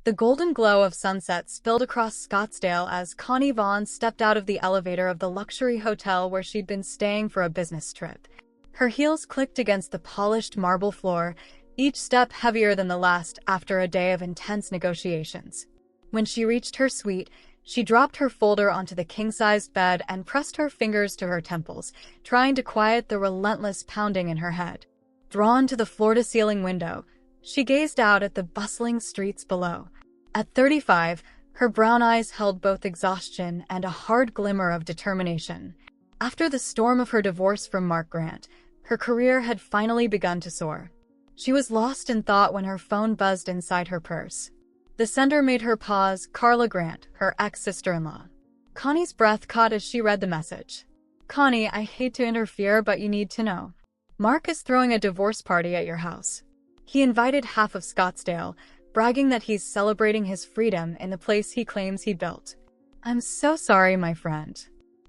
The golden glow of sunset spilled across Scottsdale as Connie Vaughn stepped out of the elevator of the luxury hotel where she'd been staying for a business trip. Her heels clicked against the polished marble floor, each step heavier than the last after a day of intense negotiations. When she reached her suite, she dropped her folder onto the king-sized bed and pressed her fingers to her temples, trying to quiet the relentless pounding in her head. Drawn to the floor-to-ceiling window, she gazed out at the bustling streets below. At 35, her brown eyes held both exhaustion and a hard glimmer of determination. After the storm of her divorce from Mark Grant, her career had finally begun to soar. She was lost in thought when her phone buzzed inside her purse. The sender made her pause. Carla Grant, her ex-sister-in-law. Connie's breath caught as she read the message. "Connie, I hate to interfere, but you need to know. Mark is throwing a divorce party at your house. He invited half of Scottsdale, bragging that he's celebrating his freedom in the place he claims he built. I'm so sorry, my friend."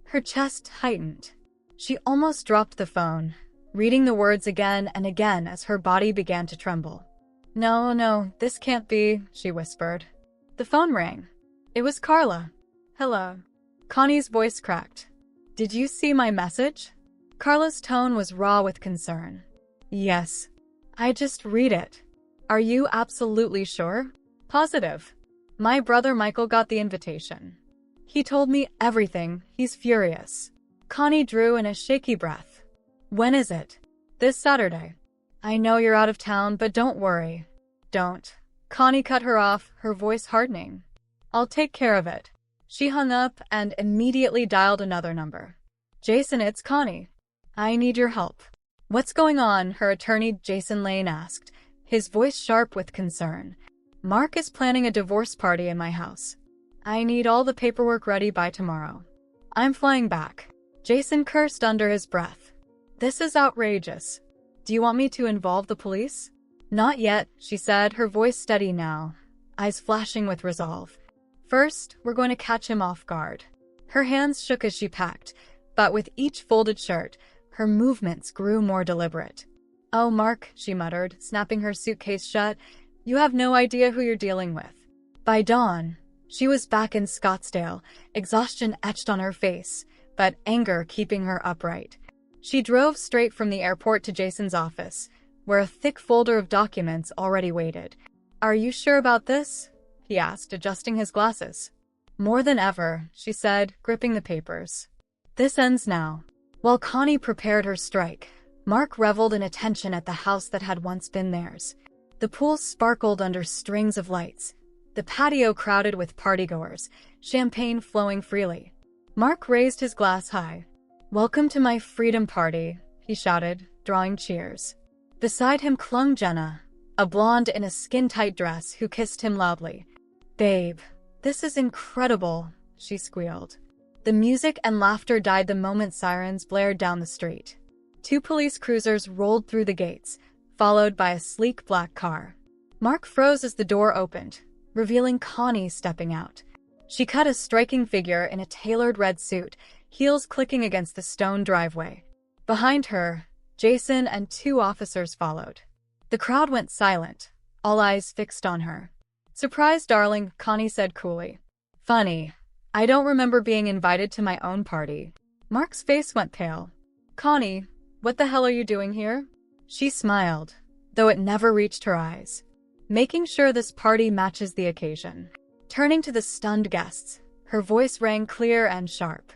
Her chest tightened. She almost dropped the phone, reading the words again and again as her body began to tremble. No, this can't be," she whispered. The phone rang. It was Carla. "Hello." Connie's voice cracked. "Did you see my message?" Carla's tone was raw with concern. "Yes. I just read it." "Are you absolutely sure?" "Positive. My brother Michael got the invitation. He told me everything. He's furious." Connie drew in a shaky breath. "When is it?" "This Saturday." "I know you're out of town, but don't worry." "Don't." Connie cut her off, her voice hardening. "I'll take care of it." She hung up and immediately dialed another number. "Jason, it's Connie. I need your help." "What's going on?" her attorney Jason Lane asked, his voice sharp with concern. "Mark is planning a divorce party in my house. I need all the paperwork ready by tomorrow." "I'm flying back." Jason cursed under his breath. "This is outrageous. Do you want me to involve the police?" "Not yet," she said, her voice steady now, eyes flashing with resolve. "First, we're going to catch him off guard." Her hands shook as she packed, but with each folded shirt, her movements grew more deliberate. "Oh, Mark," she muttered, snapping her suitcase shut, "you have no idea who you're dealing with." By dawn, she was back in Scottsdale, exhaustion etched on her face, but anger keeping her upright. She drove straight from the airport to Jason's office, where a thick folder of documents already waited. "Are you sure about this?" he asked, adjusting his glasses. "More than ever," she said, gripping the papers. "This ends now." While Connie prepared her strike, Mark reveled in a tension at the house that had once been theirs. The pool sparkled under strings of lights, the patio crowded with partygoers, champagne flowing freely. Mark raised his glass high. "Welcome to my freedom party," he shouted, drawing cheers. Beside him clung Jenna, a blonde in a skin-tight dress who kissed him loudly. "Babe, this is incredible," she squealed. The music and laughter died the moment sirens blared down the street. 2 police cruisers rolled through the gates, followed by a sleek black car. Mark froze as the door opened, revealing Connie stepping out. She cut a striking figure in a tailored red suit, heels clicking against the stone driveway. Behind her, Jason and 2 officers followed. The crowd went silent, all eyes fixed on her. "Surprise, darling," Connie said coolly. "Funny. I don't remember being invited to my own party." Mark's face went pale. "Connie, what the hell are you doing here?" She smiled, though it never reached her eyes. "Making sure this party matches the occasion." Turning to the stunned guests, her voice rang clear and sharp.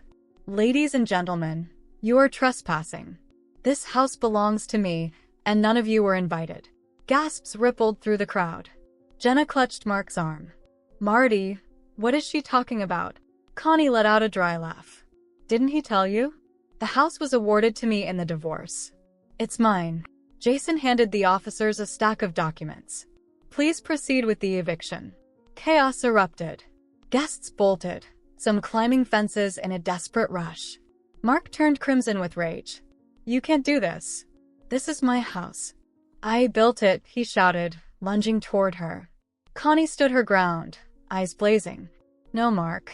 "Ladies and gentlemen, you are trespassing. This house belongs to me, and none of you were invited." Gasps rippled through the crowd. Jenna clutched Mark's arm. "Marty, what is she talking about?" Connie let out a dry laugh. "Didn't he tell you? The house was awarded to me in the divorce. It's mine." Jason handed the officers a stack of documents. "Please proceed with the eviction." Chaos erupted. Guests bolted, some climbing fences in a desperate rush. Mark turned crimson with rage. "You can't do this. This is my house. I built it," he shouted, lunging toward her. Connie stood her ground, eyes blazing. "No, Mark.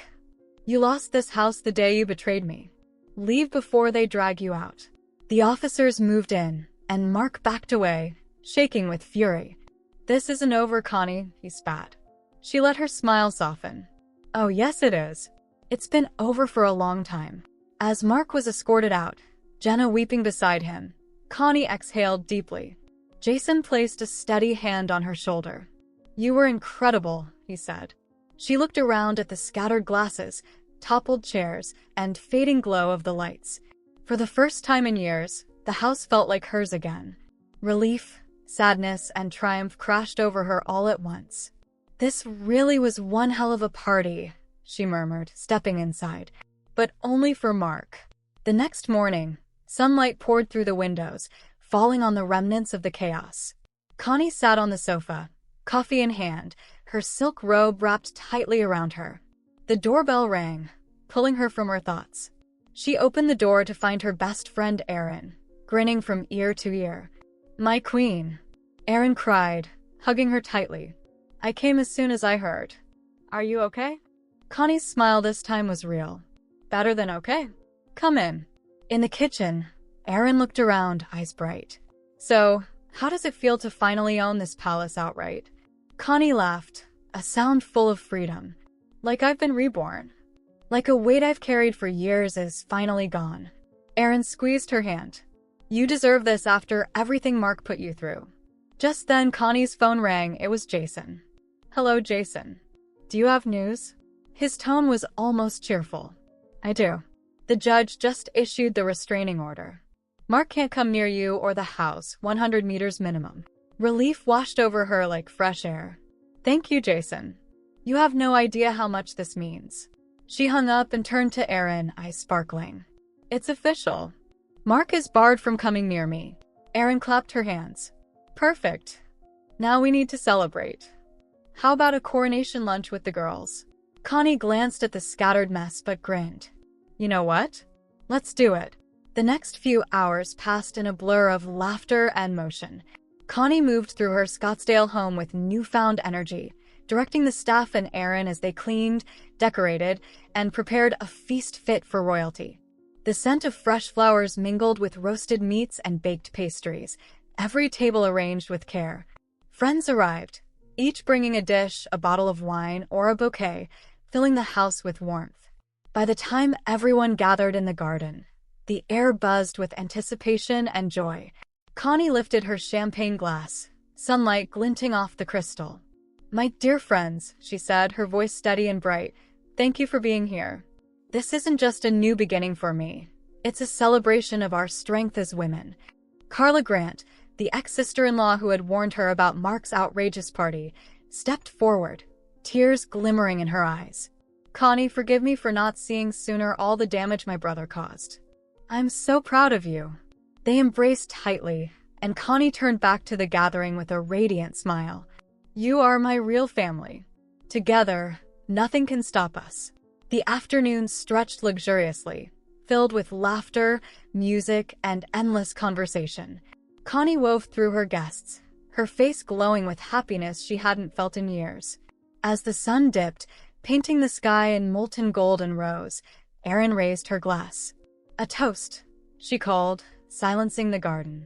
You lost this house the day you betrayed me. Leave before they drag you out." The officers moved in, and Mark backed away, shaking with fury. "This isn't over, Connie," he spat. She let her smile soften. Oh, yes it is. It's been over for a long time. As Mark was escorted out, Jenna weeping beside him, Connie exhaled deeply. Jason placed a steady hand on her shoulder. You were incredible, he said. She looked around at the scattered glasses, toppled chairs, and fading glow of the lights. For the first time in years, the house felt like hers again. Relief, sadness, and triumph crashed over her all at once. This really was one hell of a party, she murmured, stepping inside. But only for Mark. The next morning, sunlight poured through the windows, falling on the remnants of the chaos. Connie sat on the sofa, coffee in hand, her silk robe wrapped tightly around her. The doorbell rang, pulling her from her thoughts. She opened the door to find her best friend Erin, grinning from ear to ear. My queen, Erin cried, hugging her tightly. I came as soon as I heard. Are you okay? Connie's smile this time was real. Better than okay. Come in. In the kitchen, Erin looked around, eyes bright. So, how does it feel to finally own this palace outright? Connie laughed, a sound full of freedom. Like I've been reborn. Like a weight I've carried for years is finally gone. Erin squeezed her hand. You deserve this after everything Mark put you through. Just then Connie's phone rang. It was Jason. Hello, Jason. Do you have news? His tone was almost cheerful. I do. The judge just issued the restraining order. Mark can't come near you or the house, 100 meters minimum. Relief washed over her like fresh air. Thank you, Jason. You have no idea how much this means. She hung up and turned to Erin, eyes sparkling. It's official. Mark is barred from coming near me. Erin clapped her hands. Perfect. Now we need to celebrate. How about a coronation lunch with the girls? Connie glanced at the scattered mess but grinned. You know what? Let's do it. The next few hours passed in a blur of laughter and motion. Connie moved through her Scottsdale home with newfound energy, directing the staff and Erin as they cleaned, decorated, and prepared a feast fit for royalty. The scent of fresh flowers mingled with roasted meats and baked pastries, every table arranged with care. Friends arrived, each bringing a dish, a bottle of wine, or a bouquet, filling the house with warmth. By the time everyone gathered in the garden, the air buzzed with anticipation and joy. Connie lifted her champagne glass, sunlight glinting off the crystal. My dear friends, she said, her voice steady and bright, thank you for being here. This isn't just a new beginning for me. It's a celebration of our strength as women. Carla Grant, the ex-sister-in-law who had warned her about Mark's outrageous party, stepped forward, tears glimmering in her eyes. Connie, forgive me for not seeing sooner all the damage my brother caused. I'm so proud of you. They embraced tightly, and Connie turned back to the gathering with a radiant smile. You are my real family. Together, nothing can stop us. The afternoon stretched luxuriously, filled with laughter, music, and endless conversation. Connie wove through her guests, her face glowing with happiness she hadn't felt in years. As the sun dipped, painting the sky in molten gold and rose, Erin raised her glass. A toast, she called, silencing the garden.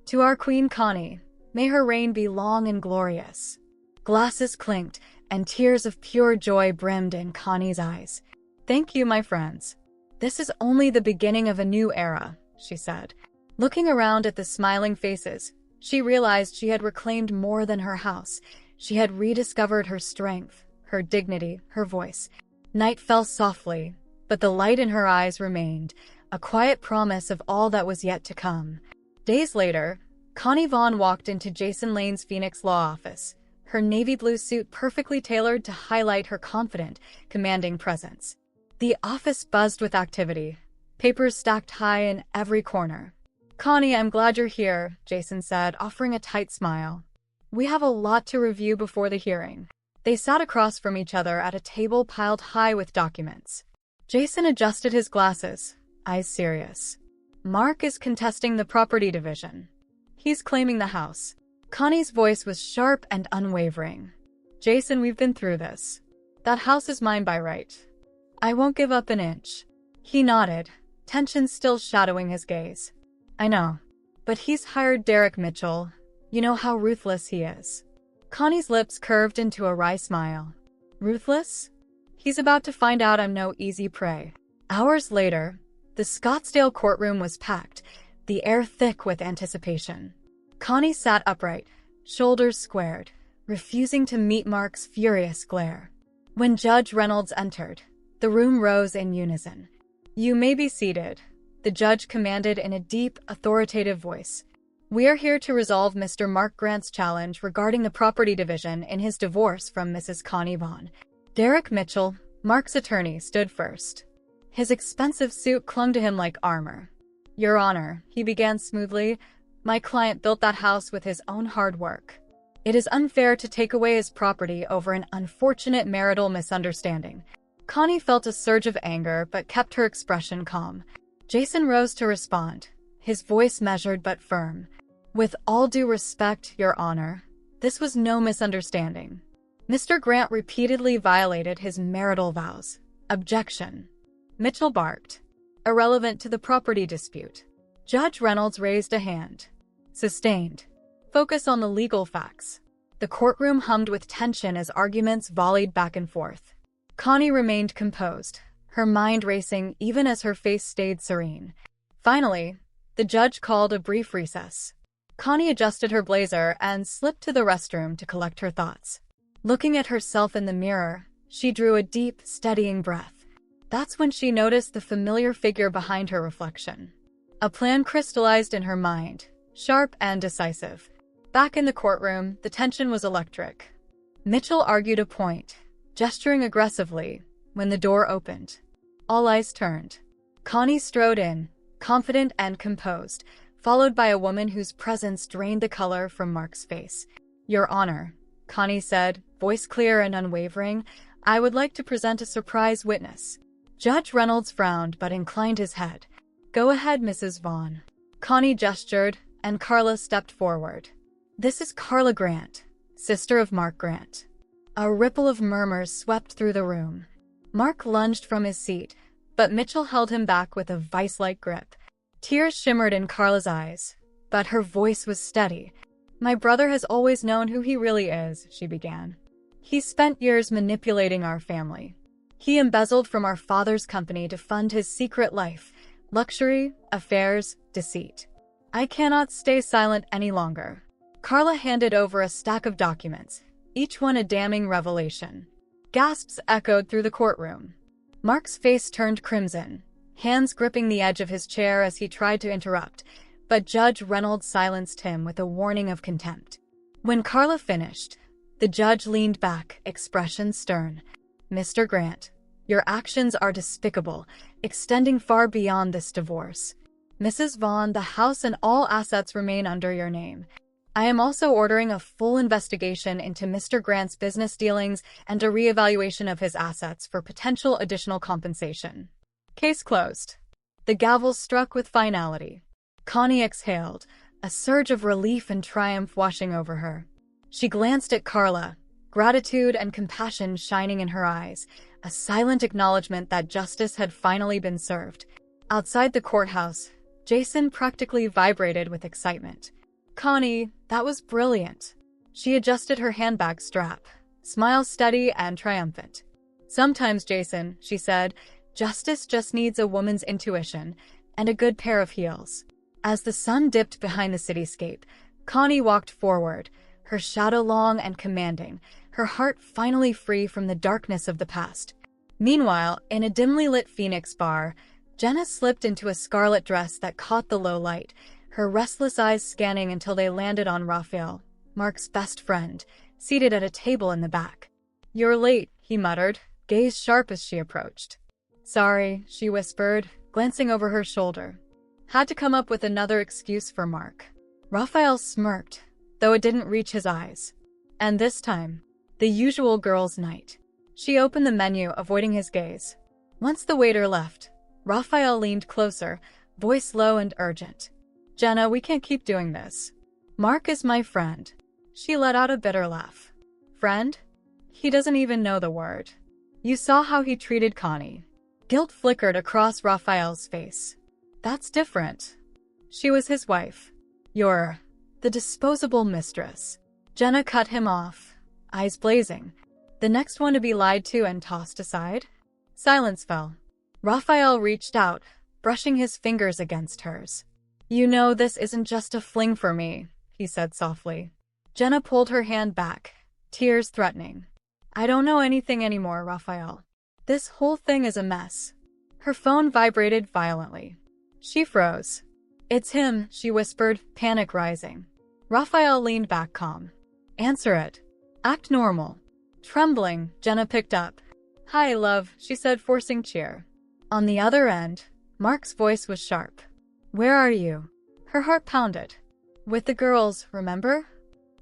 To our Queen Connie, may her reign be long and glorious. Glasses clinked, and tears of pure joy brimmed in Connie's eyes. Thank you, my friends. This is only the beginning of a new era, she said. Looking around at the smiling faces, she realized she had reclaimed more than her house. She had rediscovered her strength, her dignity, her voice. Night fell softly, but the light in her eyes remained, a quiet promise of all that was yet to come. Days later, Connie Vaughn walked into Jason Lane's Phoenix law office, her navy blue suit perfectly tailored to highlight her confident, commanding presence. The office buzzed with activity, papers stacked high in every corner. Connie, I'm glad you're here, Jason said, offering a tight smile. We have a lot to review before the hearing. They sat across from each other at a table piled high with documents. Jason adjusted his glasses, eyes serious. Mark is contesting the property division. He's claiming the house. Connie's voice was sharp and unwavering. Jason, we've been through this. That house is mine by right. I won't give up an inch. He nodded, tension still shadowing his gaze. I know. But he's hired Derek Mitchell. You know how ruthless he is. Connie's lips curved into a wry smile. Ruthless? He's about to find out I'm no easy prey. Hours later, the Scottsdale courtroom was packed, the air thick with anticipation. Connie sat upright, shoulders squared, refusing to meet Mark's furious glare. When Judge Reynolds entered, the room rose in unison. "You may be seated," the judge commanded in a deep, authoritative voice. "We are here to resolve Mr. Mark Grant's challenge regarding the property division in his divorce from Mrs. Connie Vaughn." Derek Mitchell, Mark's attorney, stood first. His expensive suit clung to him like armor. "Your Honor," he began smoothly, "my client built that house with his own hard work. It is unfair to take away his property over an unfortunate marital misunderstanding." Connie felt a surge of anger but kept her expression calm. Jason rose to respond, his voice measured but firm. "With all due respect, Your Honor, this was no misunderstanding. Mr. Grant repeatedly violated his marital vows." "Objection," Mitchell barked. "Irrelevant to the property dispute." Judge Reynolds raised a hand. "Sustained. Focus on the legal facts." The courtroom hummed with tension as arguments volleyed back and forth. Connie remained composed, her mind racing even as her face stayed serene. Finally, the judge called a brief recess. Connie adjusted her blazer and slipped to the restroom to collect her thoughts. Looking at herself in the mirror, she drew a deep, steadying breath. That's when she noticed the familiar figure behind her reflection. A plan crystallized in her mind, sharp and decisive. Back in the courtroom, the tension was electric. Mitchell argued a point, gesturing aggressively, when the door opened. All eyes turned. Connie strode in, confident and composed, followed by a woman whose presence drained the color from Mark's face. "Your Honor," Connie said, voice clear and unwavering, "I would like to present a surprise witness." Judge Reynolds frowned but inclined his head. "Go ahead, Mrs. Vaughn." Connie gestured, and Carla stepped forward. "This is Carla Grant, sister of Mark Grant." A ripple of murmurs swept through the room. Mark lunged from his seat, but Mitchell held him back with a vice-like grip. Tears shimmered in Carla's eyes, but her voice was steady. "My brother has always known who he really is," she began. "He spent years manipulating our family. He embezzled from our father's company to fund his secret life, luxury, affairs, deceit. I cannot stay silent any longer." Carla handed over a stack of documents, each one a damning revelation. Gasps echoed through the courtroom. Mark's face turned crimson, hands gripping the edge of his chair as he tried to interrupt, but Judge Reynolds silenced him with a warning of contempt. When Carla finished, the judge leaned back, expression stern. "Mr. Grant, your actions are despicable, extending far beyond this divorce. Mrs. Vaughn, the house and all assets remain under your name. I am also ordering a full investigation into Mr. Grant's business dealings and a reevaluation of his assets for potential additional compensation." Case closed. The gavel struck with finality. Connie exhaled, a surge of relief and triumph washing over her. She glanced at Carla, gratitude and compassion shining in her eyes, a silent acknowledgement that justice had finally been served. Outside the courthouse, Jason practically vibrated with excitement. "Connie, that was brilliant." She adjusted her handbag strap, smile steady and triumphant. "Sometimes, Jason," she said, "justice just needs a woman's intuition and a good pair of heels." As the sun dipped behind the cityscape, Connie walked forward, her shadow long and commanding, her heart finally free from the darkness of the past. Meanwhile, in a dimly lit Phoenix bar, Jenna slipped into a scarlet dress that caught the low light, her restless eyes scanning until they landed on Raphael, Mark's best friend, seated at a table in the back. "You're late," he muttered, gaze sharp as she approached. "Sorry," she whispered, glancing over her shoulder. "Had to come up with another excuse for Mark." Raphael smirked, though it didn't reach his eyes. And this time, the usual girls' night. She opened the menu, avoiding his gaze. Once the waiter left, Raphael leaned closer, voice low and urgent. "Jenna, we can't keep doing this. Mark is my friend." She let out a bitter laugh. "Friend? He doesn't even know the word. You saw how he treated Connie." Guilt flickered across Raphael's face. "That's different. She was his wife. You're the disposable mistress." Jenna cut him off, eyes blazing. The next one to be lied to and tossed aside? Silence fell. Raphael reached out, brushing his fingers against hers. You know this isn't just a fling for me, he said softly. Jenna pulled her hand back, tears threatening. I don't know anything anymore, Raphael. This whole thing is a mess. Her phone vibrated violently. She froze. It's him, she whispered, panic rising. Raphael leaned back calm. Answer it. Act normal. Trembling, Jenna picked up. Hi, love, she said, forcing cheer. On the other end, Mark's voice was sharp. Where are you? Her heart pounded. With the girls, remember?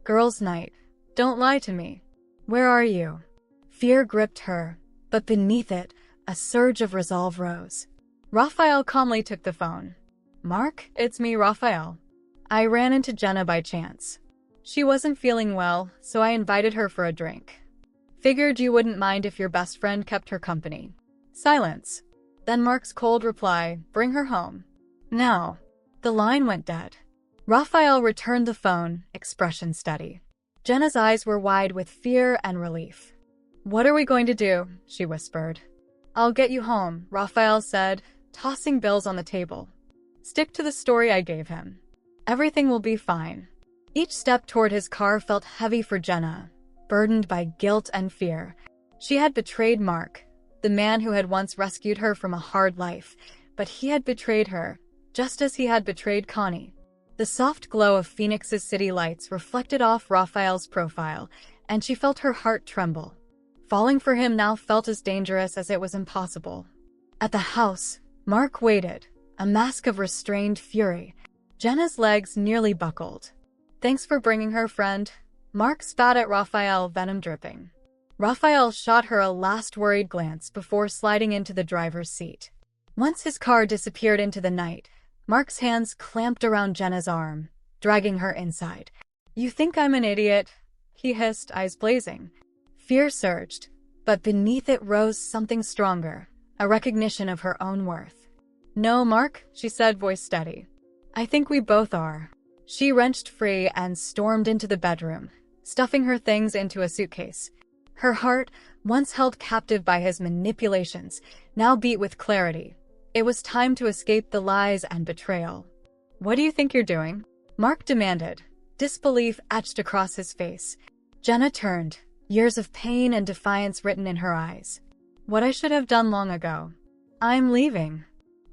Girls' night. Don't lie to me. Where are you? Fear gripped her, but beneath it, a surge of resolve rose. Raphael calmly took the phone. Mark, it's me, Raphael. I ran into Jenna by chance. She wasn't feeling well, so I invited her for a drink. Figured you wouldn't mind if your best friend kept her company. Silence. Then Mark's cold reply, bring her home. Now. The line went dead. Raphael returned the phone, expression steady. Jenna's eyes were wide with fear and relief. What are we going to do? She whispered. I'll get you home, Raphael said, tossing bills on the table. Stick to the story I gave him. Everything will be fine. Each step toward his car felt heavy for Jenna, burdened by guilt and fear. She had betrayed Mark, the man who had once rescued her from a hard life, but he had betrayed her, just as he had betrayed Connie. The soft glow of Phoenix's city lights reflected off Raphael's profile, and she felt her heart tremble. Falling for him now felt as dangerous as it was impossible. At the house, Mark waited, a mask of restrained fury. Jenna's legs nearly buckled. Thanks for bringing her, friend. Mark spat at Raphael, venom dripping. Raphael shot her a last worried glance before sliding into the driver's seat. Once his car disappeared into the night, Mark's hands clamped around Jenna's arm, dragging her inside. You think I'm an idiot? He hissed, eyes blazing. Fear surged, but beneath it rose something stronger, a recognition of her own worth. No, Mark, she said, voice steady. I think we both are. She wrenched free and stormed into the bedroom, stuffing her things into a suitcase. Her heart, once held captive by his manipulations, now beat with clarity. It was time to escape the lies and betrayal. What do you think you're doing? Mark demanded, disbelief etched across his face. Jenna turned, years of pain and defiance written in her eyes. What I should have done long ago. I'm leaving.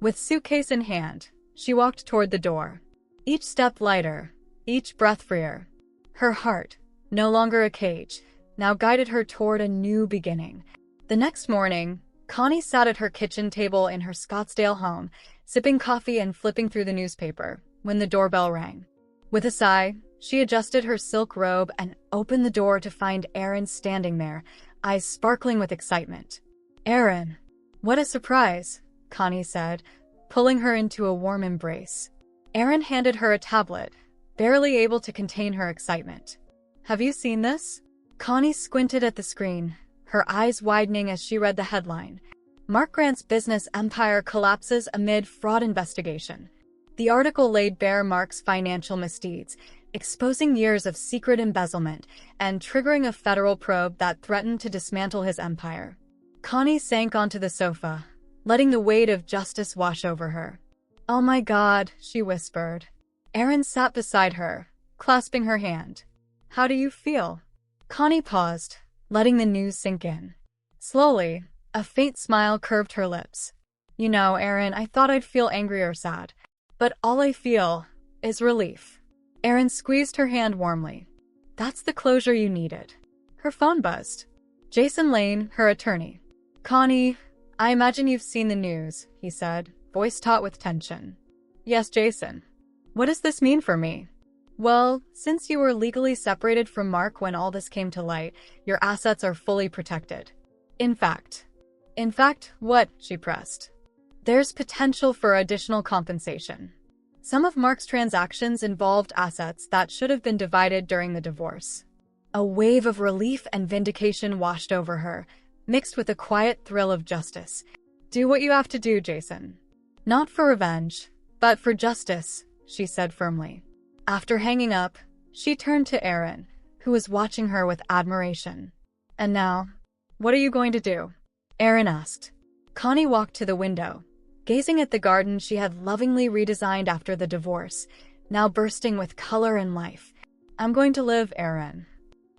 With suitcase in hand, she walked toward the door. Each step lighter, each breath freer. Her heart, no longer a cage, now guided her toward a new beginning. The next morning, Connie sat at her kitchen table in her Scottsdale home, sipping coffee and flipping through the newspaper, when the doorbell rang. With a sigh, she adjusted her silk robe and opened the door to find Aaron standing there, eyes sparkling with excitement. Aaron! What a surprise, Connie said, pulling her into a warm embrace. Aaron handed her a tablet, barely able to contain her excitement. Have you seen this? Connie squinted at the screen, her eyes widening as she read the headline. Mark Grant's business empire collapses amid fraud investigation. The article laid bare Mark's financial misdeeds, exposing years of secret embezzlement and triggering a federal probe that threatened to dismantle his empire. Connie sank onto the sofa, letting the weight of justice wash over her. Oh my God, she whispered. Aaron sat beside her, clasping her hand. How do you feel? Connie paused, letting the news sink in. Slowly, a faint smile curved her lips. You know, Aaron, I thought I'd feel angry or sad, but all I feel is relief. Aaron squeezed her hand warmly. That's the closure you needed. Her phone buzzed. Jason Lane, her attorney. Connie, I imagine you've seen the news, he said, voice taut with tension. Yes, Jason. What does this mean for me? Well, since you were legally separated from Mark when all this came to light, your assets are fully protected. In fact, what? She pressed. There's potential for additional compensation. Some of Mark's transactions involved assets that should have been divided during the divorce. A wave of relief and vindication washed over her, mixed with a quiet thrill of justice. Do what you have to do, Jason. Not for revenge, but for justice, she said firmly. After hanging up, she turned to Aaron, who was watching her with admiration. And now, What are you going to do? Eren asked. Connie walked to the window, gazing at the garden she had lovingly redesigned after the divorce, now bursting with color and life. I'm going to live, Eren.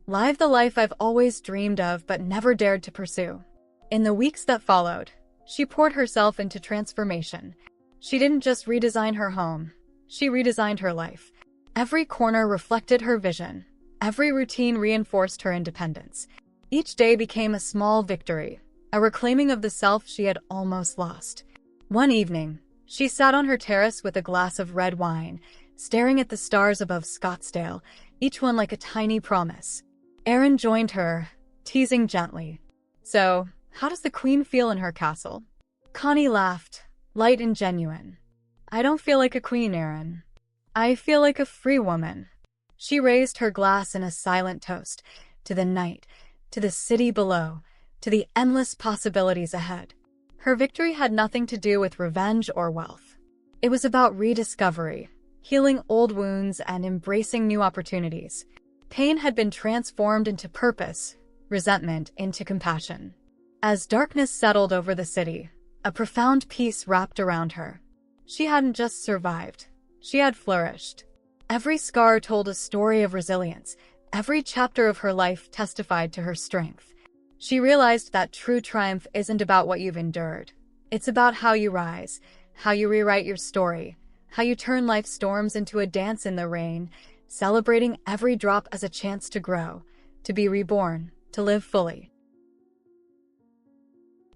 Live the life I've always dreamed of but never dared to pursue. In the weeks that followed, she poured herself into transformation. She didn't just redesign her home, she redesigned her life. Every corner reflected her vision. Every routine reinforced her independence. Each day became a small victory, a reclaiming of the self she had almost lost. One evening, she sat on her terrace with a glass of red wine, staring at the stars above Scottsdale, each one like a tiny promise. Eren joined her, teasing gently. So, how does the queen feel in her castle? Connie laughed, light and genuine. I don't feel like a queen, Eren. I feel like a free woman. She raised her glass in a silent toast, to the night, to the city below, to the endless possibilities ahead. Her victory had nothing to do with revenge or wealth. It was about rediscovery, healing old wounds and embracing new opportunities. Pain had been transformed into purpose, resentment into compassion. As darkness settled over the city, a profound peace wrapped around her. She hadn't just survived, she had flourished. Every scar told a story of resilience. Every chapter of her life testified to her strength. She realized that true triumph isn't about what you've endured. It's about how you rise, how you rewrite your story, how you turn life's storms into a dance in the rain, celebrating every drop as a chance to grow, to be reborn, to live fully.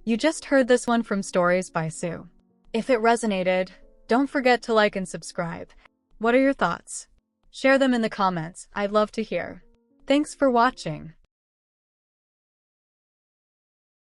You just heard this one from Stories by Sue. If it resonated, don't forget to like and subscribe. What are your thoughts? Share them in the comments, I'd love to hear. Thanks for watching.